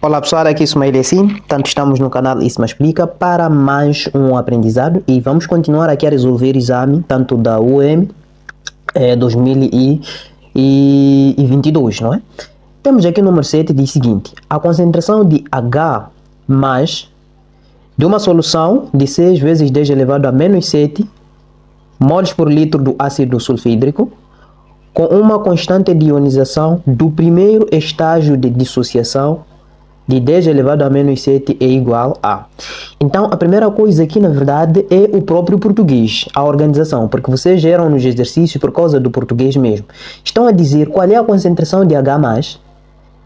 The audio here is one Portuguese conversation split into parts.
Olá pessoal, aqui é Ismael Yassin, tanto estamos no canal Isma Explica para mais um aprendizado e vamos continuar aqui a resolver exame tanto da UEM 2022, não é? Temos aqui o número 7, diz o seguinte: a concentração de H mais de uma solução de 6 vezes 10 elevado a menos 7 moles por litro do ácido sulfídrico com uma constante de ionização do primeiro estágio de dissociação de 10 elevado a menos 7 é igual a. Então, a primeira coisa aqui, na verdade, é o próprio português, a organização, porque vocês geram nos exercícios por causa do português mesmo. Estão a dizer qual é a concentração de H+,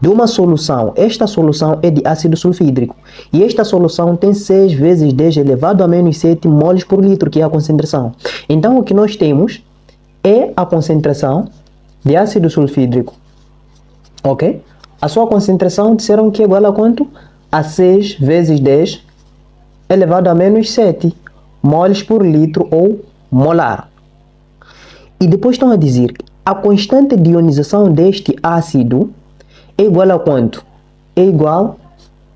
de uma solução. Esta solução é de ácido sulfídrico. E esta solução tem 6 vezes 10 elevado a menos 7 moles por litro, que é a concentração. Então, o que nós temos é a concentração de ácido sulfídrico. Ok? A sua concentração disseram que é igual a quanto? A 6 vezes 10 elevado a menos 7 moles por litro ou molar. E depois estão a dizer que a constante de ionização deste ácido é igual a quanto? É igual,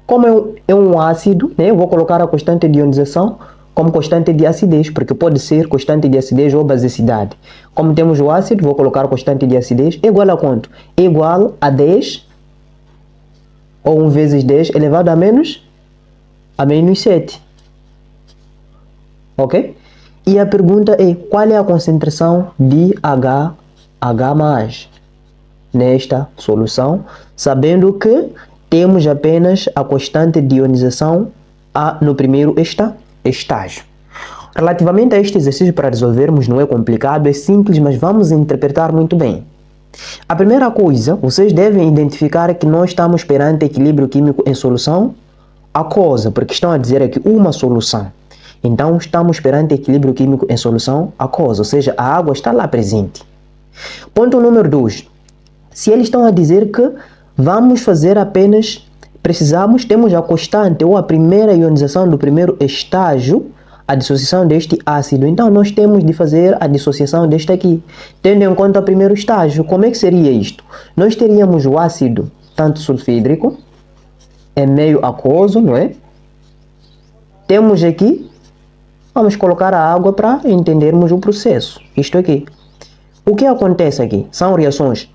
como é um ácido, né? Eu vou colocar a constante de ionização como constante de acidez, porque pode ser constante de acidez ou basicidade. Como temos o ácido, vou colocar a constante de acidez, é igual a quanto? É igual a 10 ou 1 vezes 10 elevado a menos 7. Ok? E a pergunta é, qual é a concentração de H nesta solução, sabendo que temos apenas a constante de ionização no primeiro estágio. Relativamente a este exercício para resolvermos, não é complicado, é simples, mas vamos interpretar muito bem. A primeira coisa, vocês devem identificar que nós estamos perante equilíbrio químico em solução aquosa, porque estão a dizer aqui uma solução. Então, estamos perante equilíbrio químico em solução aquosa, ou seja, a água está lá presente. Ponto número 2. Se eles estão a dizer que vamos fazer apenas, temos a constante ou a primeira ionização do primeiro estágio, a dissociação deste ácido, então nós temos de fazer a dissociação deste aqui, tendo em conta o primeiro estágio. Como é que seria isto? Nós teríamos o ácido tanto sulfídrico, é meio aquoso, não é? Temos aqui, vamos colocar a água para entendermos o processo. Isto aqui. O que acontece aqui? São reações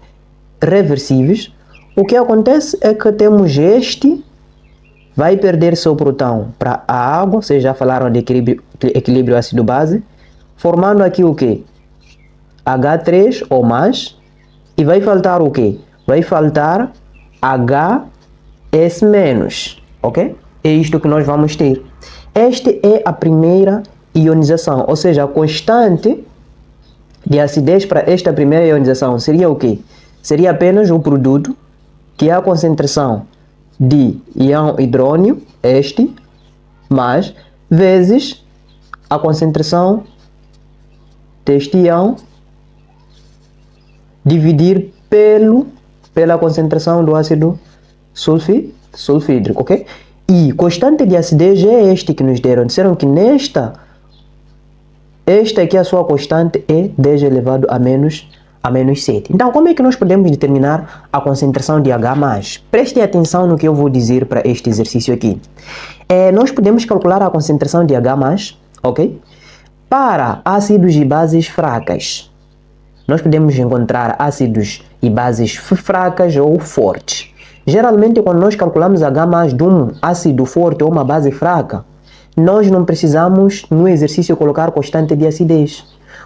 reversíveis. O que acontece é que temos este vai perder seu próton para a água, vocês já falaram de equilíbrio ácido-base, formando aqui o que? H3 ou mais, e vai faltar o que? Vai faltar HS-, ok? É isto que nós vamos ter. Esta é a primeira ionização, ou seja, a constante de acidez para esta primeira ionização seria o que? Seria apenas o produto, que é a concentração de íon hidrônio, mais, vezes a concentração deste íon, dividir pela concentração do ácido sulfídrico, ok? E constante de acidez é este que nos deram. Disseram que esta aqui a sua constante é 10 elevado a menos 7. Então, como é que nós podemos determinar a concentração de H+? Prestem atenção no que eu vou dizer para este exercício aqui. Nós podemos calcular a concentração de H+, ok? Para ácidos e bases fracas. Nós podemos encontrar ácidos e bases fracas ou fortes. Geralmente, quando nós calculamos H+ de um ácido forte ou uma base fraca, nós não precisamos, no exercício, colocar constante de acidez.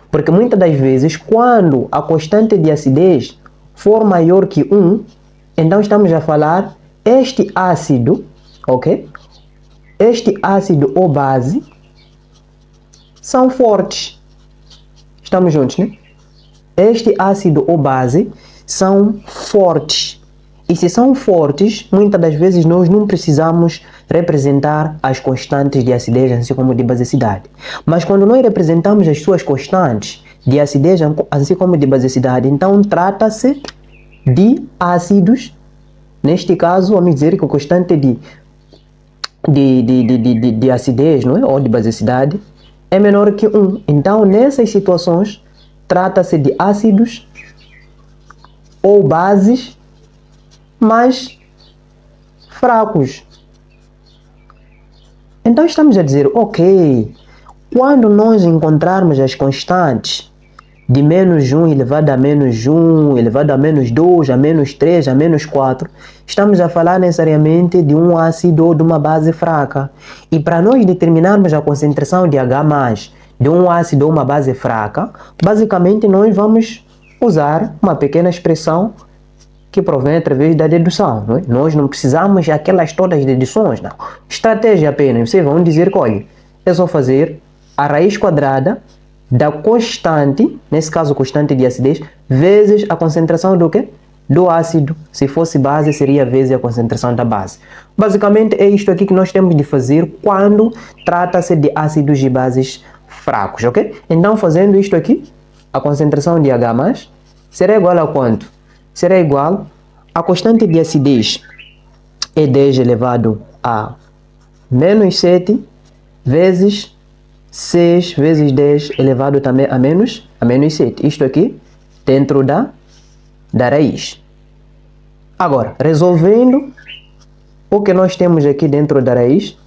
Porque muitas das vezes, quando a constante de acidez for maior que 1, então estamos a falar este ácido, ok? Este ácido ou base são fortes. Estamos juntos, né? Este ácido ou base são fortes. E se são fortes, muitas das vezes nós não precisamos representar as constantes de acidez, assim como de basicidade. Mas quando nós representamos as suas constantes de acidez, assim como de basicidade, então trata-se de ácidos. Neste caso, vamos dizer que a constante de acidez, não é? Ou de basicidade é menor que 1. Então, nessas situações, trata-se de ácidos ou bases mais fracos. Então estamos a dizer, ok, quando nós encontrarmos as constantes de menos 1 elevado a menos 1, elevado a menos 2, a menos 3, a menos 4, estamos a falar necessariamente de um ácido ou de uma base fraca. E para nós determinarmos a concentração de H+, de um ácido ou uma base fraca, basicamente nós vamos usar uma pequena expressão que provém através da dedução. Não é? Nós não precisamos aquelas todas deduções, não. Estratégia apenas, vocês vão dizer que, olha, é só fazer a raiz quadrada da constante, nesse caso constante de acidez, vezes a concentração do quê? Do ácido. Se fosse base, seria vezes a concentração da base. Basicamente é isto aqui que nós temos de fazer quando trata-se de ácidos e bases fracos, ok? Então, fazendo isto aqui, a concentração de H+, será igual a quanto? Será igual a constante de acidez é 10 elevado a menos 7 vezes 6 vezes 10 elevado também a menos 7. Isto aqui dentro da raiz. Agora, resolvendo o que nós temos aqui dentro da raiz,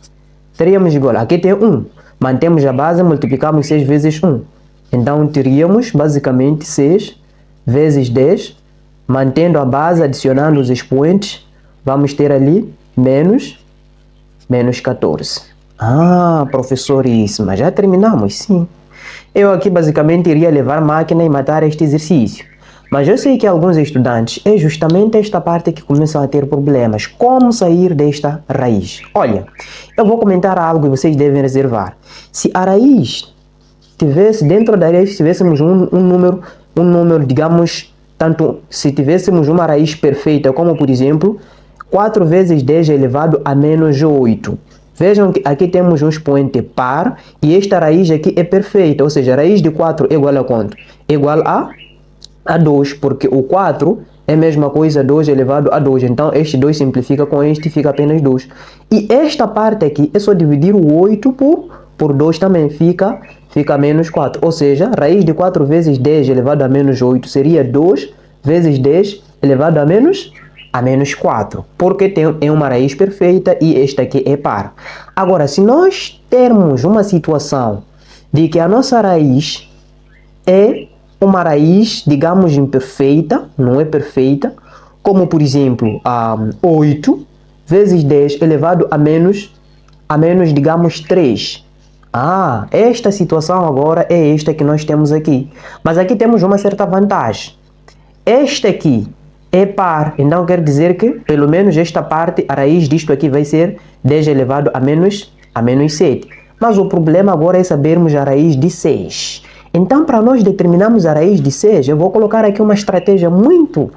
teríamos igual, aqui tem 1. Mantemos a base, multiplicamos 6 vezes 1. Então, teríamos basicamente 6 vezes 10, mantendo a base, adicionando os expoentes, vamos ter ali menos 14. Ah, professor, isso, mas já terminamos, sim. Eu aqui basicamente iria levar a máquina e matar este exercício. Mas eu sei que alguns estudantes, é justamente esta parte que começam a ter problemas. Como sair desta raiz? Olha, eu vou comentar algo e vocês devem reservar. Se a raiz tivesse, dentro da raiz, tivéssemos um número, digamos, tanto se tivéssemos uma raiz perfeita, como por exemplo, 4 vezes 10 elevado a menos 8. Vejam que aqui temos um expoente par e esta raiz aqui é perfeita, ou seja, a raiz de 4 é igual a quanto? É igual a 2, porque o 4 é a mesma coisa, 2 elevado a 2. Então, este 2 simplifica com este, fica apenas 2. E esta parte aqui é só dividir o 8 por 2 também, fica menos 4. Ou seja, raiz de 4 vezes 10 elevado a menos 8 seria 2 vezes 10 elevado a menos 4. Porque é uma raiz perfeita e esta aqui é par. Agora, se nós termos uma situação de que a nossa raiz é uma raiz, digamos, imperfeita, não é perfeita, como por exemplo, 8 vezes 10 elevado a menos, digamos, 3. Esta situação agora é esta que nós temos aqui. Mas aqui temos uma certa vantagem. Esta aqui é par, então quer dizer que, pelo menos esta parte, a raiz disto aqui vai ser 10 elevado a menos 7. Mas o problema agora é sabermos a raiz de 6. Então, para nós determinarmos a raiz de 6, eu vou colocar aqui uma estratégia muito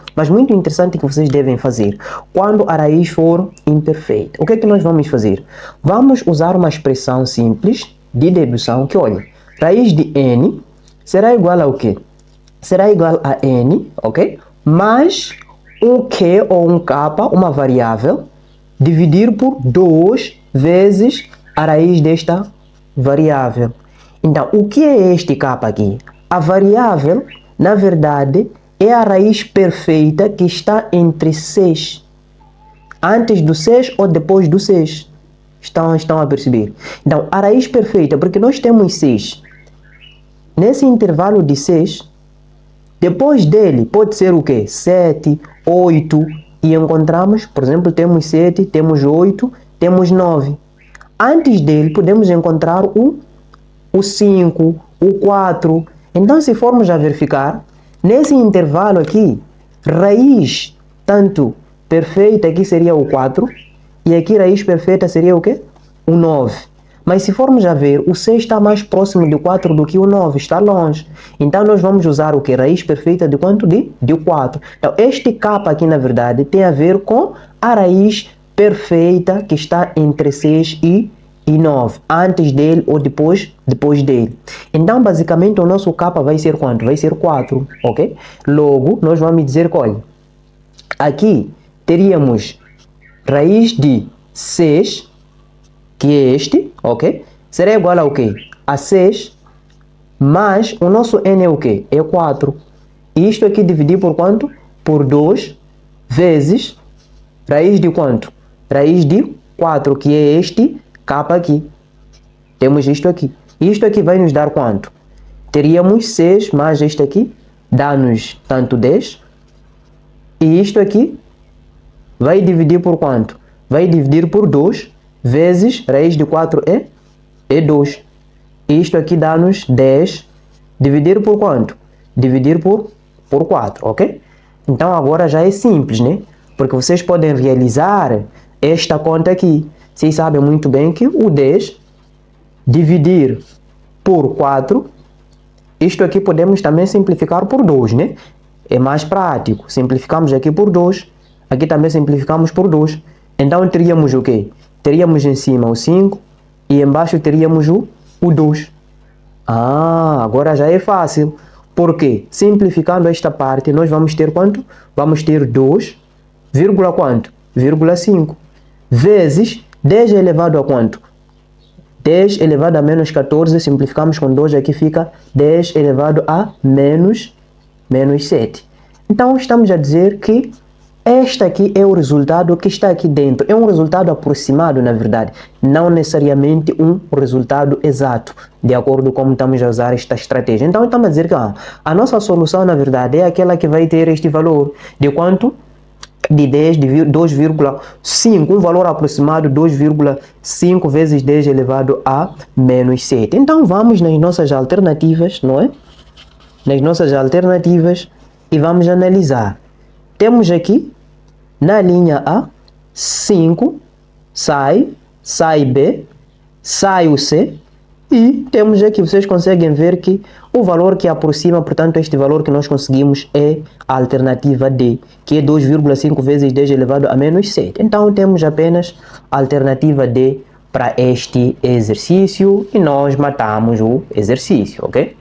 interessante que vocês devem fazer quando a raiz for imperfeita. O que é que nós vamos fazer? Vamos usar uma expressão simples de dedução que, olha, raiz de n será igual a o quê? Será igual a n, ok? Mais um q ou um k, uma variável, dividir por 2 vezes a raiz desta variável. Então, o que é este k aqui? A variável, na verdade, é a raiz perfeita que está entre 6. Antes do 6 ou depois do 6. Estão a perceber? Então, a raiz perfeita, porque nós temos 6. Nesse intervalo de 6, depois dele pode ser o quê? 7, 8, e encontramos, por exemplo, temos 7, temos 8, temos 9. Antes dele podemos encontrar o 5, o 4. Então, se formos a verificar, nesse intervalo aqui, raiz tanto perfeita aqui seria o 4, e aqui raiz perfeita seria o quê? O 9. Mas se formos a ver, o 6 está mais próximo de 4 do que o 9, está longe. Então, nós vamos usar o que? Raiz perfeita de quanto? De 4. Então, este k aqui, na verdade, tem a ver com a raiz perfeita que está entre 6 e 9, antes dele ou depois dele. Então, basicamente, o nosso k vai ser quanto? Vai ser 4, ok? Logo, nós vamos dizer que, olha, aqui teríamos raiz de 6, que é este, ok? Será igual a o quê? A 6, mais o nosso n é o quê? É 4. E isto aqui dividir por quanto? Por 2 vezes raiz de quanto? raiz de 4, que é este k aqui. Temos isto aqui. Isto aqui vai nos dar quanto? Teríamos 6 mais este aqui, dá-nos tanto 10. E isto aqui vai dividir por quanto? Vai dividir por 2 vezes raiz de 4 é 2. E isto aqui dá-nos 10. Dividir por quanto? Dividir por 4, ok? Então agora já é simples, né? Porque vocês podem realizar esta conta aqui. Vocês sabem muito bem que o 10 dividir por 4, isto aqui podemos também simplificar por 2, né? É mais prático. Simplificamos aqui por 2, aqui também simplificamos por 2. Então teríamos o quê? Teríamos em cima o 5 e embaixo teríamos o 2. Agora já é fácil. Porque simplificando esta parte, nós vamos ter quanto? Vamos ter 2, quanto? 5. Vezes 10 elevado a quanto? 10 elevado a menos 14, simplificamos com 2, aqui fica 10 elevado a menos 7. Então estamos a dizer que este aqui é o resultado que está aqui dentro. É um resultado aproximado, na verdade. Não necessariamente um resultado exato, de acordo com como estamos a usar esta estratégia. Então estamos a dizer que a nossa solução, na verdade, é aquela que vai ter este valor. De quanto? De 10, de 2,5. Um valor aproximado, 2,5 vezes 10 elevado a menos 7. Então vamos nas nossas alternativas, não é? Nas nossas alternativas e vamos analisar. Temos aqui, na linha A, 5, sai B, sai o C, e temos aqui, vocês conseguem ver que o valor que aproxima, portanto, este valor que nós conseguimos é a alternativa D, que é 2,5 vezes 10 elevado a menos 7. Então, temos apenas a alternativa D para este exercício e nós matamos o exercício, ok?